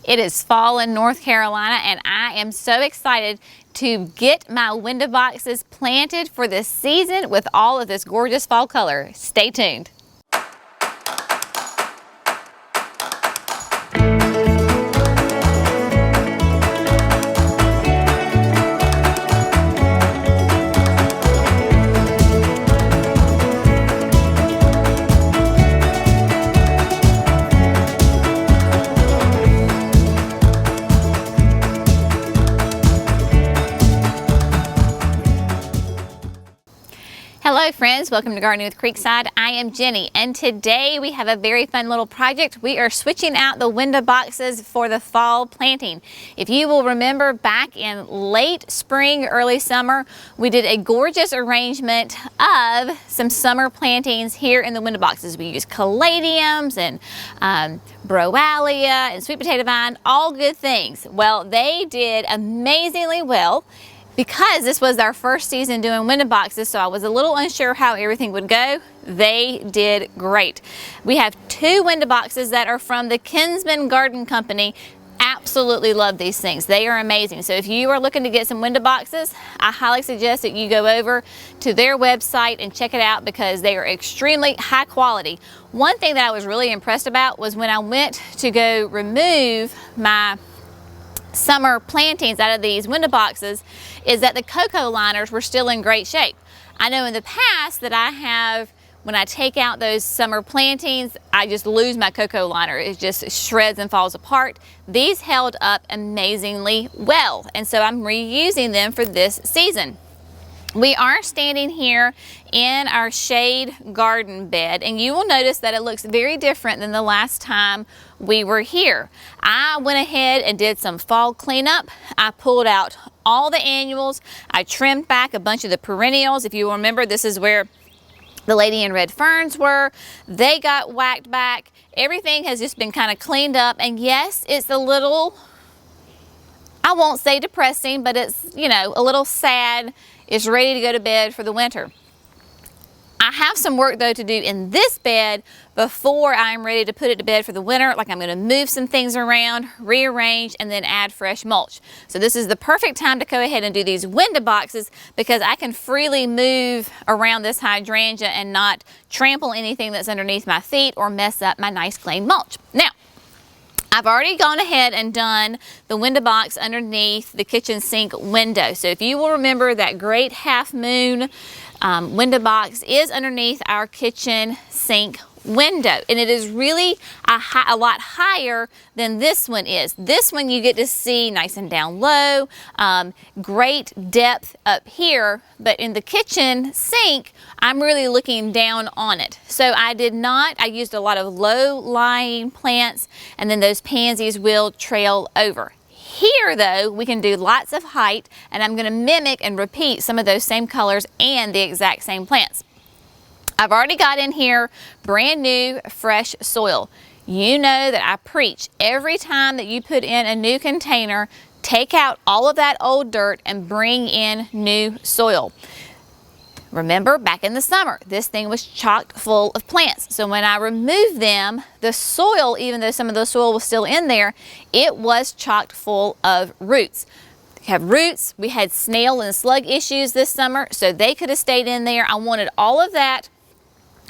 It is fall in North Carolina and I am so excited to get my window boxes planted for this season with all of this gorgeous fall color. Stay tuned. Hello friends, welcome to Gardening with Creekside. I am Jenny and today we have a very fun little project. We are switching out the window boxes for the fall planting. If you will remember back in late spring, early summer, we did a gorgeous arrangement of some summer plantings here in the window boxes. We used caladiums and browalia and sweet potato vine, all good things. Well, they did amazingly well. Because this was our first season doing window boxes, so I was a little unsure how everything would go. They did great. We have two window boxes that are from the Kinsman Garden Company. Absolutely love these things. They are amazing. So if you are looking to get some window boxes, I highly suggest that you go over to their website and check it out because they are extremely high quality. One thing that I was really impressed about was when I went to go remove my summer plantings out of these window boxes is that the cocoa liners were still in great shape. I know in the past that when I take out those summer plantings, I just lose my cocoa liner. It just shreds and falls apart. These held up amazingly well, and so I'm reusing them for this season. We are standing here in our shade garden bed, and you will notice that it looks very different than the last time we were here. I went ahead and did some fall cleanup. I pulled out all the annuals. I trimmed back a bunch of the perennials. If you remember, this is where the lady in red ferns were. They got whacked back. Everything has just been kind of cleaned up, and yes, it's a little, I won't say depressing, but it's, you know, a little sad. It's ready to go to bed for the winter. I have some work though to do in this bed before I'm ready to put it to bed for the winter. Like I'm going to move some things around, rearrange, and then add fresh mulch. So this is the perfect time to go ahead and do these window boxes because I can freely move around this hydrangea and not trample anything that's underneath my feet or mess up my nice clean mulch. Now, I've already gone ahead and done the window box underneath the kitchen sink window. So if you will remember, that great half moon window box is underneath our kitchen sink window, and it is really a lot higher than this one is. This one you get to see nice and down low, great depth up here, but in the kitchen sink I'm really looking down on it. So I used a lot of low-lying plants, and then those pansies will trail over. Here though, we can do lots of height, and I'm going to mimic and repeat some of those same colors and the exact same plants. I've already got in here brand new fresh soil. You know that I preach every time that you put in a new container, take out all of that old dirt and bring in new soil. Remember, back in the summer, this thing was chock full of plants. So when I removed them, the soil, even though some of the soil was still in there, it was chock full of roots. We have roots. We had snail and slug issues this summer, so they could have stayed in there. I wanted all of that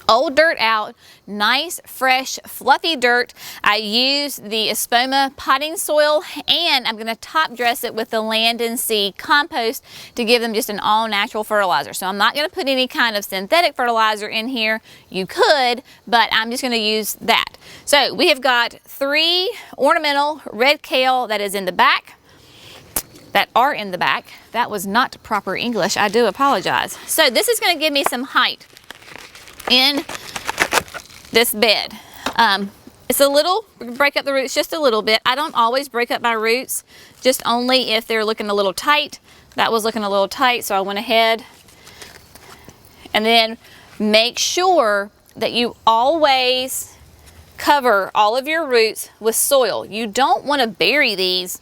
old dirt out, nice, fresh, fluffy dirt. I used the Espoma potting soil, and I'm going to top dress it with the Land and Sea compost to give them just an all-natural fertilizer. So I'm not going to put any kind of synthetic fertilizer in here. You could, but I'm just going to use that. So we have got 3 ornamental red kale that is in the back. That are in the back. That was not proper English. I do apologize. So this is going to give me some height in this bed. It's a little, break up the roots just a little bit. I don't always break up my roots, just only if they're looking a little tight. That was looking a little tight, so I went ahead. And then make sure that you always cover all of your roots with soil. You don't want to bury these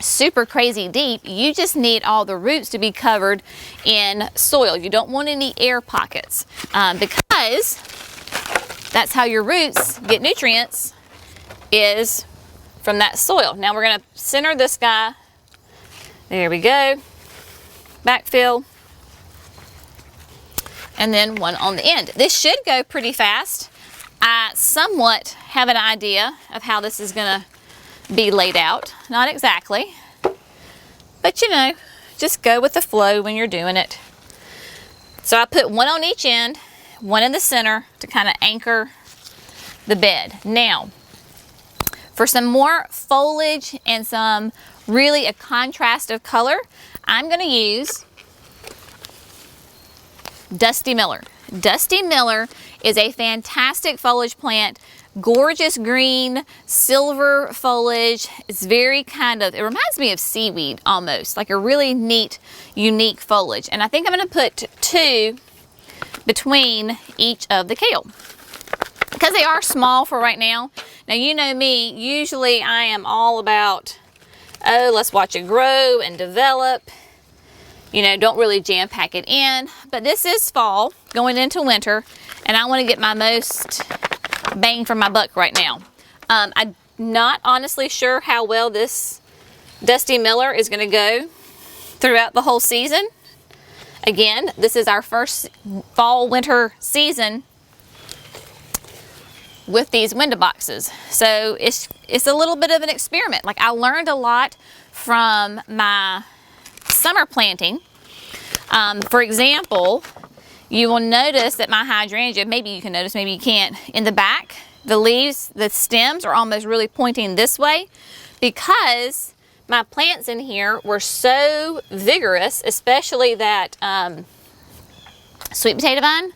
super crazy deep. You just need all the roots to be covered in soil. You don't want any air pockets because that's how your roots get nutrients, is from that soil. Now we're going to center this guy. There we go. Backfill. And then one on the end. This should go pretty fast. I somewhat have an idea of how this is going to be laid out. Not exactly. But you know, just go with the flow when you're doing it. So I put one on each end, one in the center to kind of anchor the bed. Now, for some more foliage and some really a contrast of color, I'm going to use Dusty Miller. Dusty Miller is a fantastic foliage plant. Gorgeous green, silver foliage. It's very kind of, it reminds me of seaweed almost, like a really neat, unique foliage. And I think I'm going to put 2 between each of the kale, because they are small for right now. Now, you know me, usually I am all about, oh, let's watch it grow and develop. You know, don't really jam pack it in. But this is fall, going into winter, and I want to get my most bang for my buck right now. I'm not honestly sure how well this Dusty Miller is going to go throughout the whole season. Again, this is our first fall winter season with these window boxes, so it's a little bit of an experiment. Like, I learned a lot from my summer planting. For example, you will notice that my hydrangea, maybe you can notice, maybe you can't, in the back, the leaves, the stems are almost really pointing this way, because my plants in here were so vigorous, especially that sweet potato vine.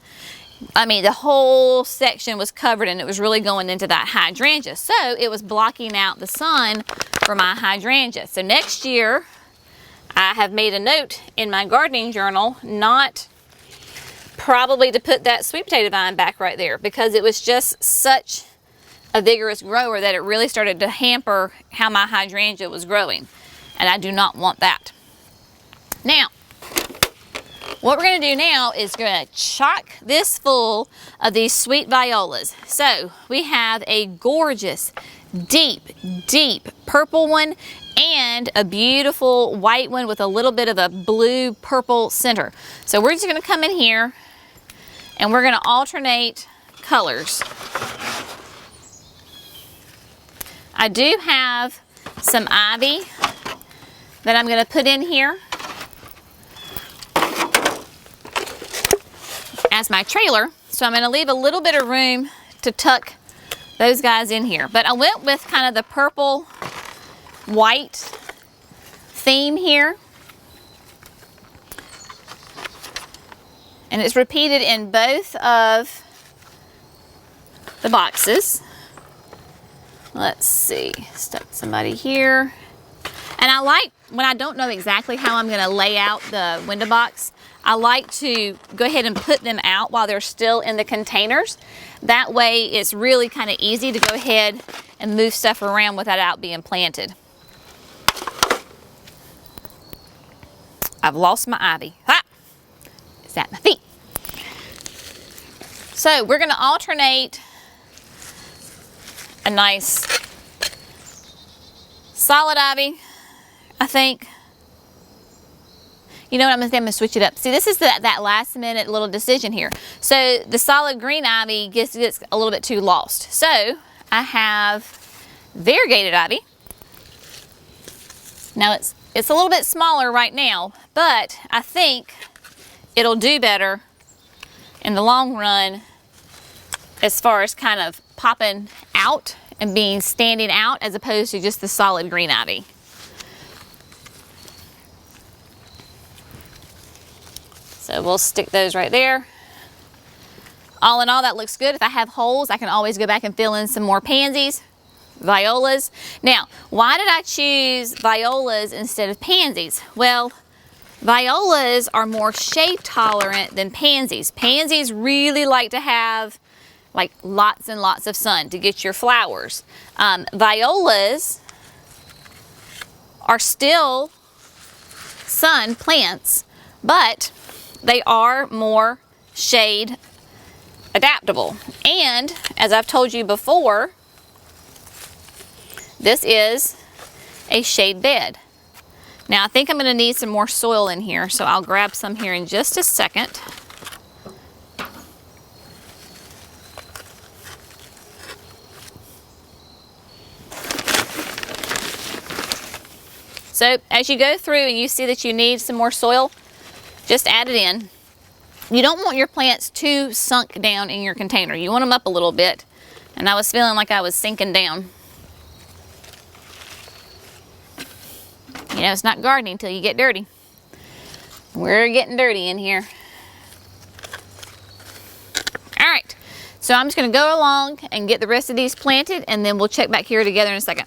I mean, the whole section was covered and it was really going into that hydrangea. So it was blocking out the sun for my hydrangea. So next year, I have made a note in my gardening journal not probably to put that sweet potato vine back right there, because it was just such a vigorous grower that it really started to hamper how my hydrangea was growing. And I do not want that. Now, what we're going to do now is going to chock this full of these sweet violas. So we have a gorgeous, deep, deep purple one and a beautiful white one with a little bit of a blue purple center. So we're just going to come in here and we're going to alternate colors. I do have some ivy that I'm going to put in here as my trailer. So I'm going to leave a little bit of room to tuck those guys in here. But I went with kind of the purple white theme here. And it's repeated in both of the boxes. Let's see, stuck somebody here. And I like, when I don't know exactly how I'm going to lay out the window box, I like to go ahead and put them out while they're still in the containers. That way it's really kind of easy to go ahead and move stuff around without it being planted. I've lost my ivy. Ha! It's at my feet. So we're going to alternate a nice solid ivy, I think. You know what, I'm going to switch it up. See, this is that last minute little decision here. So the solid green ivy gets a little bit too lost. So I have variegated ivy. Now it's a little bit smaller right now, but I think it'll do better in the long run as far as kind of popping out and being standing out as opposed to just the solid green ivy. So we'll stick those right there. All in all, that looks good. If I have holes, I can always go back and fill in some more pansies, violas. Now, why did I choose violas instead of pansies? Well, violas are more shade tolerant than pansies. Pansies really like to have like lots and lots of sun to get your flowers. Violas are still sun plants, but they are more shade adaptable. And as I've told you before, this is a shade bed. Now I think I'm going to need some more soil in here, so I'll grab some here in just a second. So as you go through and you see that you need some more soil, just add it in. You don't want your plants too sunk down in your container. You want them up a little bit. And I was feeling like I was sinking down. You know, it's not gardening until you get dirty. We're getting dirty in here. All right, so I'm just gonna go along and get the rest of these planted, and then we'll check back here together in a second.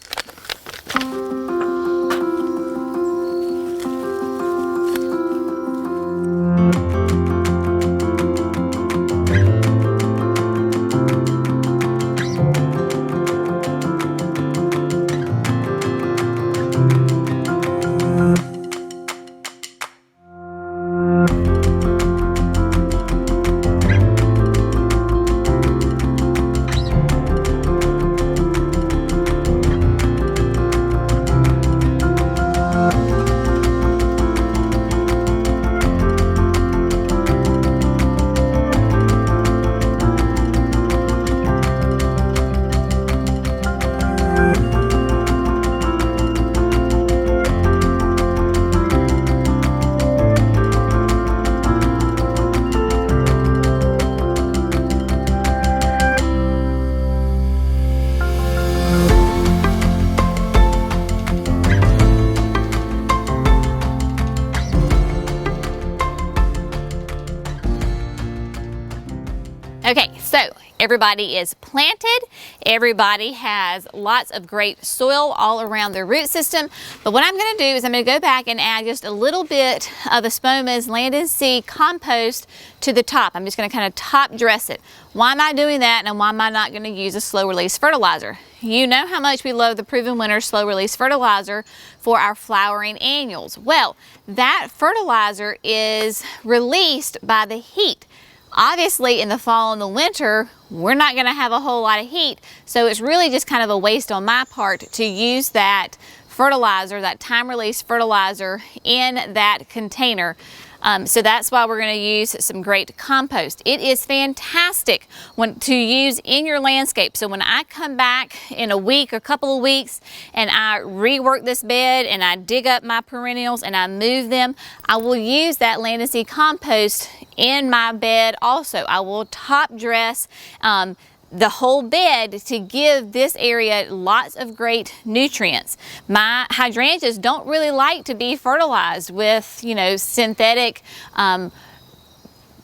Okay, so everybody is planted. Everybody has lots of great soil all around their root system. But what I'm going to do is I'm going to go back and add just a little bit of Espoma's Land and Sea compost to the top. I'm just going to kind of top dress it. Why am I doing that, and why am I not going to use a slow release fertilizer? You know how much we love the Proven Winner slow release fertilizer for our flowering annuals. Well, that fertilizer is released by the heat. Obviously in the fall and the winter, we're not going to have a whole lot of heat, so it's really just kind of a waste on my part to use that fertilizer, that time release fertilizer in that container. So that's why we're going to use some great compost. It is fantastic to use in your landscape. So when I come back in a week or couple of weeks and I rework this bed and I dig up my perennials and I move them, I will use that Land and Sea compost in my bed also. I will top dress the whole bed to give this area lots of great nutrients. My hydrangeas don't really like to be fertilized with, you know, synthetic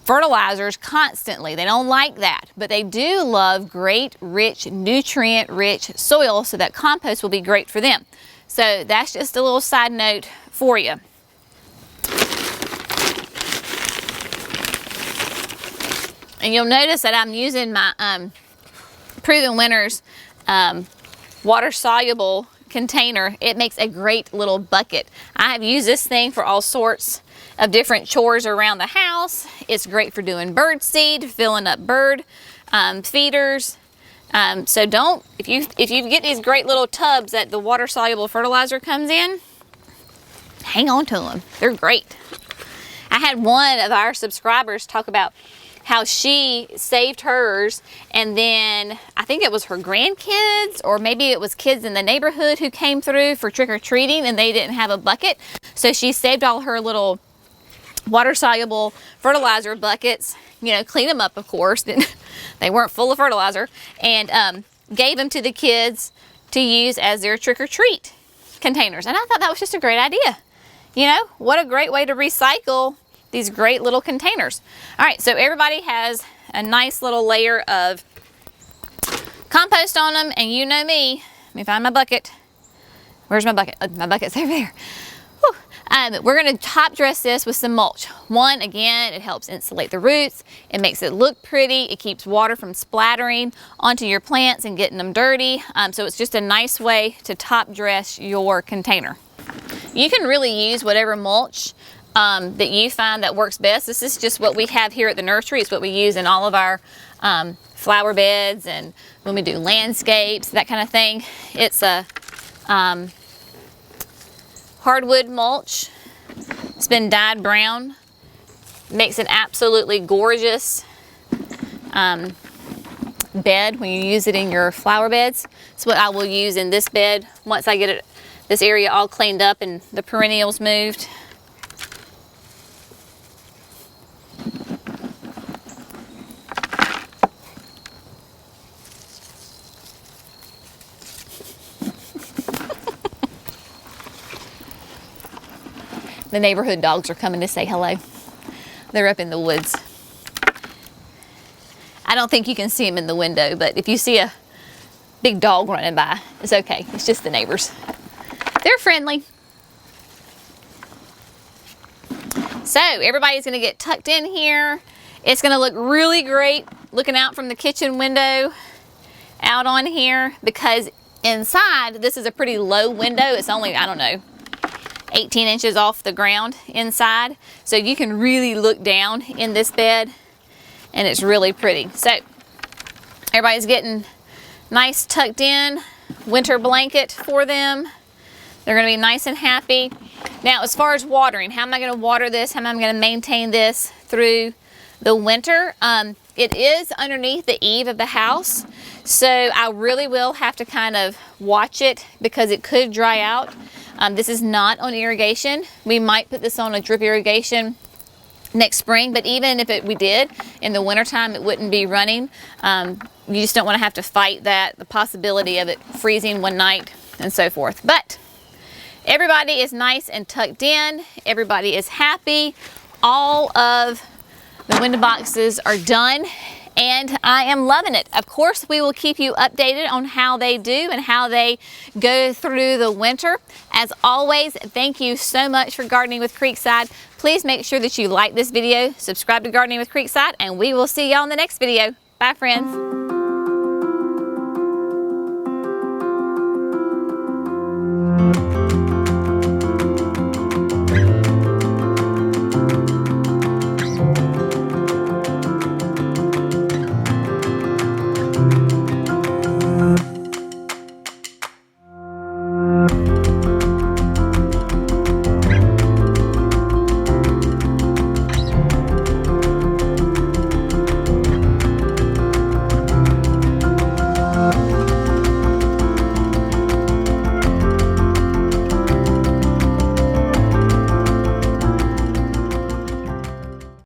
fertilizers constantly. They don't like that, but they do love great, rich, nutrient-rich soil, so that compost will be great for them. So that's just a little side note for you. And you'll notice that I'm using my Proven Winner's water-soluble container. It makes a great little bucket. I have used this thing for all sorts of different chores around the house. It's great for doing bird seed, filling up bird feeders. So if you get these great little tubs that the water-soluble fertilizer comes in, hang on to them. They're great. I had one of our subscribers talk about how she saved hers, and then I think it was her grandkids, or maybe it was kids in the neighborhood who came through for trick-or-treating and they didn't have a bucket. So she saved all her little water-soluble fertilizer buckets, you know, clean them up, of course. They weren't full of fertilizer, and gave them to the kids to use as their trick-or-treat containers. And I thought that was just a great idea. You know, what a great way to recycle these great little containers. All right, so everybody has a nice little layer of compost on them, and you know me. Let me find my bucket. Where's my bucket? My bucket's over there. We're going to top dress this with some mulch. One, again, it helps insulate the roots. It makes it look pretty. It keeps water from splattering onto your plants and getting them dirty. So it's just a nice way to top dress your container. You can really use whatever mulch that you find that works best. This is just what we have here at the nursery. It's what we use in all of our flower beds and when we do landscapes, that kind of thing. It's hardwood mulch. It's been dyed brown. Makes an absolutely gorgeous bed when you use it in your flower beds. It's what I will use in this bed once I get this area all cleaned up and the perennials moved. The neighborhood dogs are coming to say hello. They're up in the woods. I don't think you can see them in the window, but if you see a big dog running by, it's okay. It's just the neighbors. They're friendly. So everybody's gonna get tucked in here. It's gonna look really great looking out from the kitchen window out on here, because inside, this is a pretty low window. It's only, I don't know, 18 inches off the ground inside. So you can really look down in this bed and it's really pretty. So everybody's getting nice tucked in, winter blanket for them. They're gonna be nice and happy. Now, as far as watering, how am I gonna water this? How am I gonna maintain this through the winter? It is underneath the eave of the house, so I really will have to kind of watch it because it could dry out. This is not on irrigation. We might put this on a drip irrigation next spring, but even if we did, in the wintertime it wouldn't be running. You just don't want to have to fight the possibility of it freezing one night and so forth. But everybody is nice and tucked in. Everybody is happy. All of the window boxes are done and I am loving it. Of course, we will keep you updated on how they do and how they go through the winter. As always, thank you so much for gardening with Creekside. Please make sure that you like this video, subscribe to Gardening with Creekside, and we will see y'all in the next video. Bye, friends.